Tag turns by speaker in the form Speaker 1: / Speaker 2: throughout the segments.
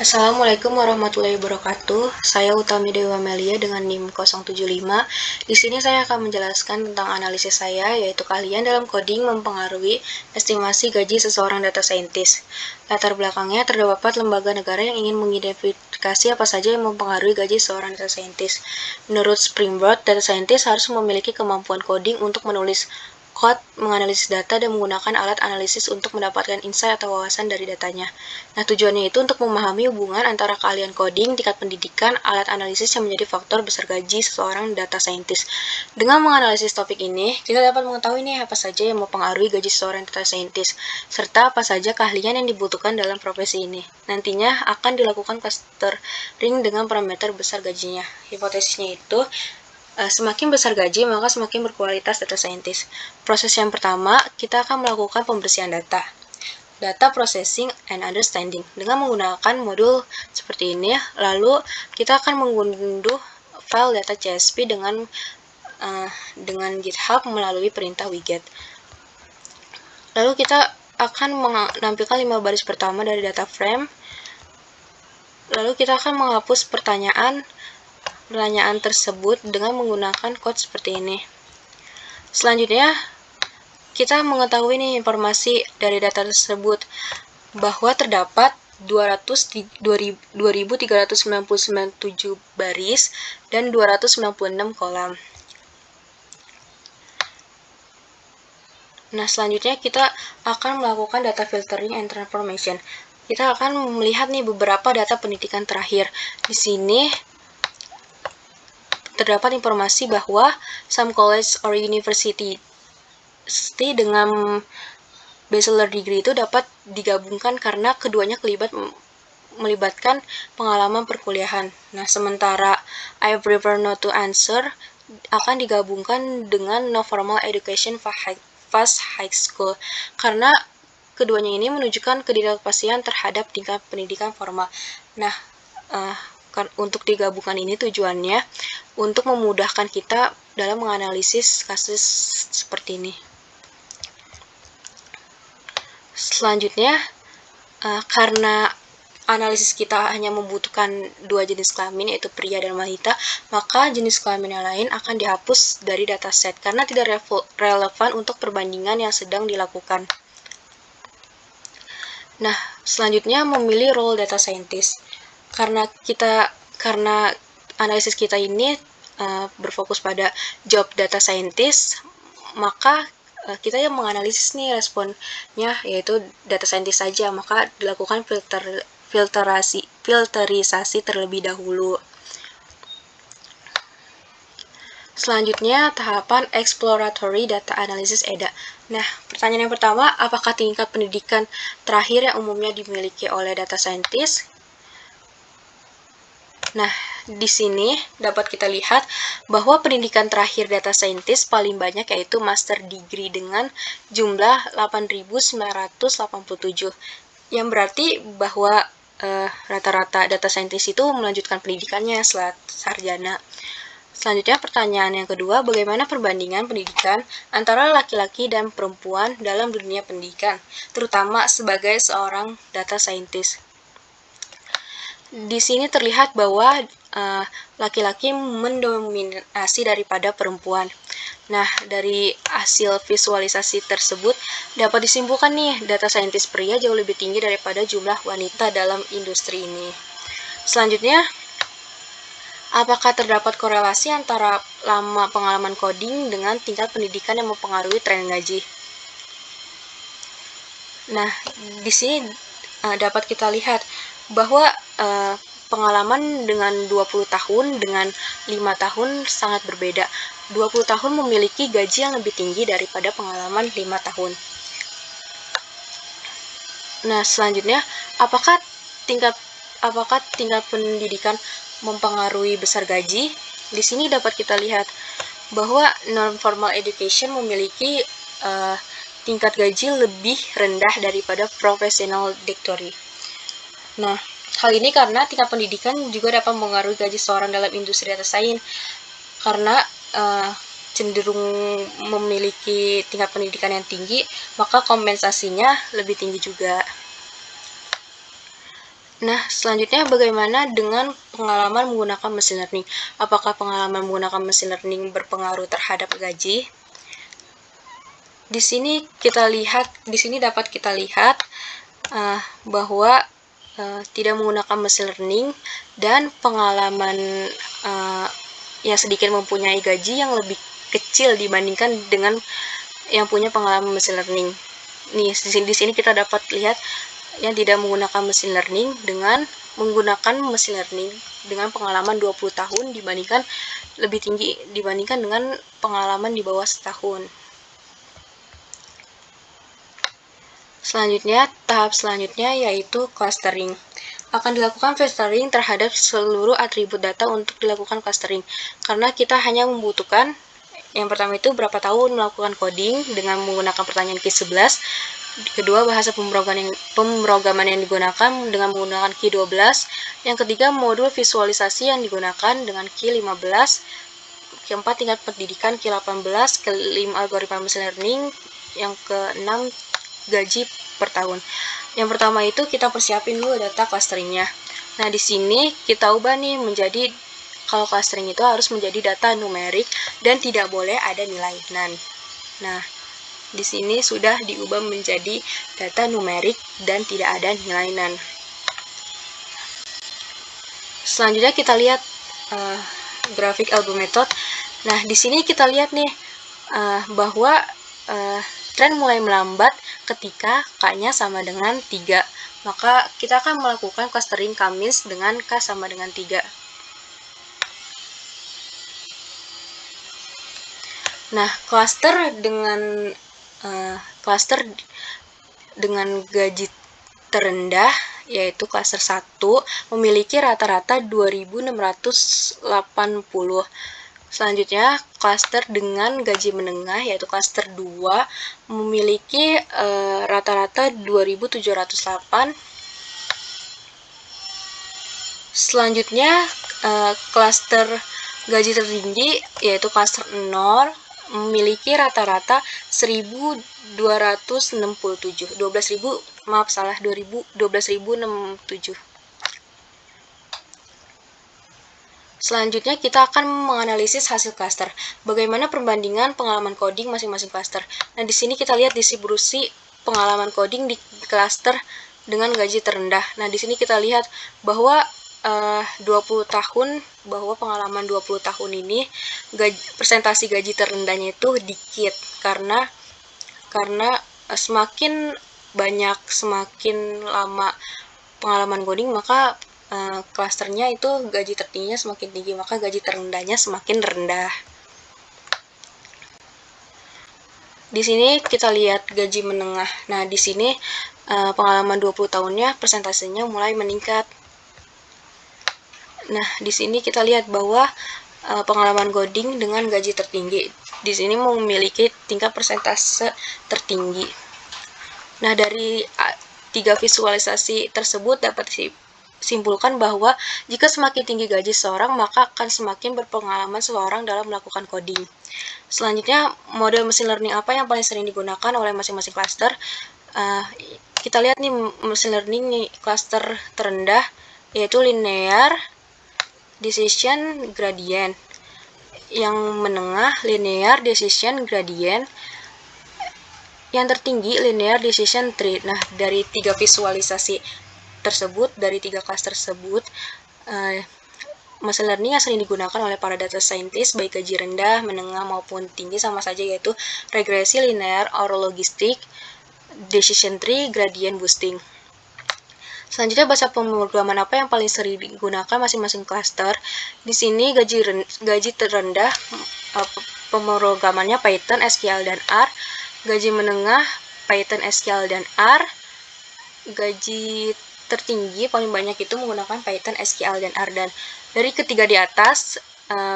Speaker 1: Assalamualaikum warahmatullahi wabarakatuh. Saya Utami Dewa Melia dengan NIM 075. Di sini saya akan menjelaskan tentang analisis saya, yaitu keahlian dalam coding mempengaruhi estimasi gaji seseorang data scientist. Latar belakangnya terdapat lembaga negara yang ingin mengidentifikasi apa saja yang mempengaruhi gaji seorang data scientist. Menurut Springboard, data scientist harus memiliki kemampuan coding untuk menulis code, menganalisis data, dan menggunakan alat analisis untuk mendapatkan insight atau wawasan dari datanya. Nah, tujuannya itu untuk memahami hubungan antara keahlian coding, tingkat pendidikan, alat analisis yang menjadi faktor besar gaji seseorang data scientist. Dengan menganalisis topik ini, kita dapat mengetahui nih apa saja yang mempengaruhi gaji seseorang data scientist, serta apa saja keahlian yang dibutuhkan dalam profesi ini. Nantinya akan dilakukan clustering dengan parameter besar gajinya. Hipotesisnya itu, semakin besar gaji, maka semakin berkualitas data scientist. Proses yang pertama, kita akan melakukan pembersihan data processing and understanding dengan menggunakan modul seperti ini. Lalu kita akan mengunduh file data CSV dengan GitHub melalui perintah widget. Lalu kita akan menampilkan 5 baris pertama dari data frame. Lalu kita akan menghapus pertanyaan tersebut dengan menggunakan code seperti ini. Selanjutnya, kita mengetahui nih informasi dari data tersebut bahwa terdapat 2.399 baris dan 296 kolam. Nah, selanjutnya kita akan melakukan data filtering and transformation. Kita akan melihat nih beberapa data pendidikan terakhir. Di sini terdapat informasi bahwa some college or university dengan bachelor degree itu dapat digabungkan karena keduanya melibatkan pengalaman perkuliahan. Nah, sementara I prefer not to answer akan digabungkan dengan no formal education fast high school karena keduanya ini menunjukkan ketidakpastian terhadap tingkat pendidikan formal. Nah, untuk digabungkan ini tujuannya untuk memudahkan kita dalam menganalisis kasus seperti ini. Selanjutnya, karena analisis kita hanya membutuhkan 2 jenis kelamin, yaitu pria dan wanita, maka jenis kelamin yang lain akan dihapus dari dataset karena tidak relevan untuk perbandingan yang sedang dilakukan. Nah, selanjutnya memilih role data scientist. Karena analisis kita ini berfokus pada job data scientist, maka kita yang menganalisis nih responnya yaitu data scientist saja, maka dilakukan filterisasi terlebih dahulu. Selanjutnya, tahapan exploratory data analysis EDA. Nah, pertanyaan yang pertama, apakah tingkat pendidikan terakhir yang umumnya dimiliki oleh data scientist? Nah, di sini dapat kita lihat bahwa pendidikan terakhir data scientist paling banyak yaitu master degree dengan jumlah 8.987, yang berarti bahwa rata-rata data scientist itu melanjutkan pendidikannya setelah sarjana. Selanjutnya, pertanyaan yang kedua, bagaimana perbandingan pendidikan antara laki-laki dan perempuan dalam dunia pendidikan, terutama sebagai seorang data scientist? Di sini terlihat bahwa laki-laki mendominasi daripada perempuan. Nah, dari hasil visualisasi tersebut dapat disimpulkan nih, data scientist pria jauh lebih tinggi daripada jumlah wanita dalam industri ini. Selanjutnya, apakah terdapat korelasi antara lama pengalaman coding dengan tingkat pendidikan yang mempengaruhi tren gaji? Nah, di sini dapat kita lihat bahwa pengalaman dengan 20 tahun dengan 5 tahun sangat berbeda. 20 tahun memiliki gaji yang lebih tinggi daripada pengalaman 5 tahun. Nah, selanjutnya, apakah tingkat pendidikan mempengaruhi besar gaji? Di sini dapat kita lihat bahwa non-formal education memiliki tingkat gaji lebih rendah daripada professional degree. Nah, hal ini karena tingkat pendidikan juga dapat mempengaruhi gaji seorang dalam industri data science karena cenderung memiliki tingkat pendidikan yang tinggi, maka kompensasinya lebih tinggi juga. Nah, selanjutnya bagaimana dengan pengalaman menggunakan mesin learning? Apakah pengalaman menggunakan mesin learning berpengaruh terhadap gaji? Di sini dapat kita lihat bahwa tidak menggunakan mesin learning dan pengalaman yang sedikit mempunyai gaji yang lebih kecil dibandingkan dengan yang punya pengalaman mesin learning. Nih, di sini kita dapat lihat yang tidak menggunakan mesin learning dengan menggunakan mesin learning dengan pengalaman 20 tahun dibandingkan lebih tinggi dibandingkan dengan pengalaman di bawah setahun. Selanjutnya, tahap selanjutnya yaitu clustering. Akan dilakukan clustering terhadap seluruh atribut data untuk dilakukan clustering. Karena kita hanya membutuhkan, yang pertama itu berapa tahun melakukan coding dengan menggunakan pertanyaan key 11. Kedua, bahasa pemrograman yang digunakan dengan menggunakan key 12. Yang ketiga, modul visualisasi yang digunakan dengan key 15. Keempat, tingkat pendidikan key 18. Kelima, algoritma machine learning. Yang keenam, gaji per tahun. Yang pertama itu kita persiapin dulu data clusteringnya. Nah, di sini kita ubah nih menjadi, kalau clustering itu harus menjadi data numerik dan tidak boleh ada nilai nan. Nah, di sini sudah diubah menjadi data numerik dan tidak ada nilai nan. Selanjutnya kita lihat grafik algo method. Nah, di sini kita lihat nih bahwa tren mulai melambat ketika K-nya sama dengan 3. Maka kita akan melakukan clustering Kamis dengan K sama dengan 3. Nah, cluster dengan gaji terendah yaitu cluster 1 memiliki rata-rata 2.680. Selanjutnya, cluster dengan gaji menengah yaitu cluster 2 memiliki rata-rata 2.708. Selanjutnya, cluster gaji tertinggi yaitu cluster 0 memiliki rata-rata 1.267. 12.067. Selanjutnya, kita akan menganalisis hasil cluster. Bagaimana perbandingan pengalaman coding masing-masing cluster. Nah, di sini kita lihat distribusi pengalaman coding di cluster dengan gaji terendah. Nah, di sini kita lihat bahwa 20 tahun, bahwa pengalaman 20 tahun ini presentasi gaji terendahnya itu dikit karena semakin banyak, semakin lama pengalaman coding, maka klasternya itu gaji tertingginya semakin tinggi, maka gaji terendahnya semakin rendah. Di sini kita lihat gaji menengah. Nah, di sini pengalaman 20 tahunnya persentasenya mulai meningkat. Nah, di sini kita lihat bahwa pengalaman coding dengan gaji tertinggi di sini memiliki tingkat persentase tertinggi. Nah, dari 3 visualisasi tersebut dapat simpulkan bahwa jika semakin tinggi gaji seseorang, maka akan semakin berpengalaman seseorang dalam melakukan coding. Selanjutnya, model machine learning apa yang paling sering digunakan oleh masing-masing cluster? Kita lihat nih machine learning nih, cluster terendah yaitu linear decision gradient. Yang menengah linear decision gradient. Yang tertinggi linear decision tree. Nah, dari 3 visualisasi tersebut, dari 3 kelas tersebut, machine learning yang sering digunakan oleh para data scientist baik gaji rendah, menengah maupun tinggi sama saja, yaitu regresi linear or logistic, decision tree, gradient boosting. Selanjutnya, bahasa pemrograman apa yang paling sering digunakan masing-masing cluster? Di sini gaji terendah pemrogramannya Python, SQL, dan R. Gaji menengah Python, SQL, dan R. Gaji tertinggi paling banyak itu menggunakan Python, SQL, dan R. Dan dari ketiga di atas,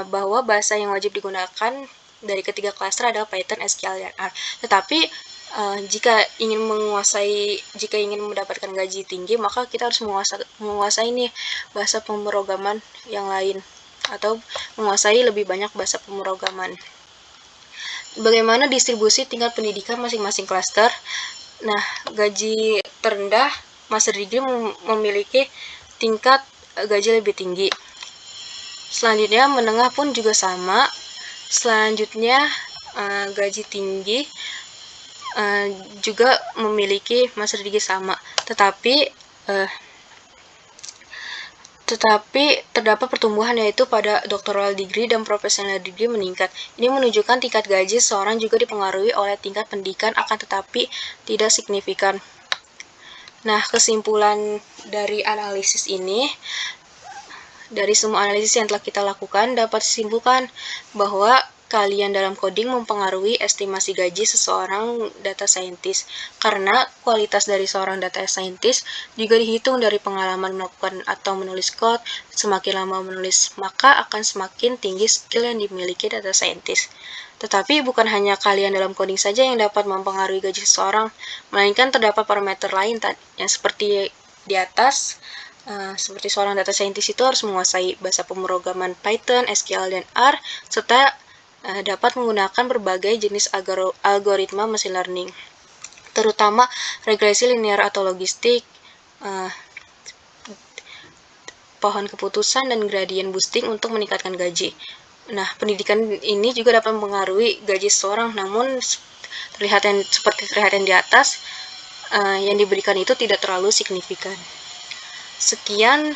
Speaker 1: bahwa bahasa yang wajib digunakan dari ketiga cluster adalah Python, SQL, dan R. Tetapi jika ingin mendapatkan gaji tinggi, maka kita harus menguasai nih bahasa pemrograman yang lain atau menguasai lebih banyak bahasa pemrograman. Bagaimana distribusi tingkat pendidikan masing-masing cluster? Nah, gaji terendah master degree memiliki tingkat gaji lebih tinggi. Selanjutnya menengah pun juga sama. Selanjutnya gaji tinggi juga memiliki master degree sama, tetapi terdapat pertumbuhan yaitu pada doctoral degree dan professional degree meningkat. Ini menunjukkan tingkat gaji seseorang juga dipengaruhi oleh tingkat pendidikan, akan tetapi tidak signifikan. Nah, kesimpulan dari analisis ini, dari semua analisis yang telah kita lakukan, dapat disimpulkan bahwa kalian dalam coding mempengaruhi estimasi gaji seseorang data scientist, karena kualitas dari seorang data scientist juga dihitung dari pengalaman melakukan atau menulis code. Semakin lama menulis, maka akan semakin tinggi skill yang dimiliki data scientist. Tetapi bukan hanya kalian dalam coding saja yang dapat mempengaruhi gaji seseorang, melainkan terdapat parameter lain yang seperti di atas. Seperti seorang data scientist itu harus menguasai bahasa pemrograman Python, SQL, dan R, serta dapat menggunakan berbagai jenis algoritma machine learning, terutama regresi linear atau logistik, pohon keputusan, dan gradient boosting untuk meningkatkan gaji. Nah, pendidikan ini juga dapat mempengaruhi gaji seseorang, namun seperti terlihat yang di atas, yang diberikan itu tidak terlalu signifikan. Sekian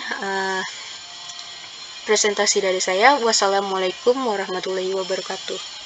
Speaker 1: presentasi dari saya. Wassalamualaikum warahmatullahi wabarakatuh.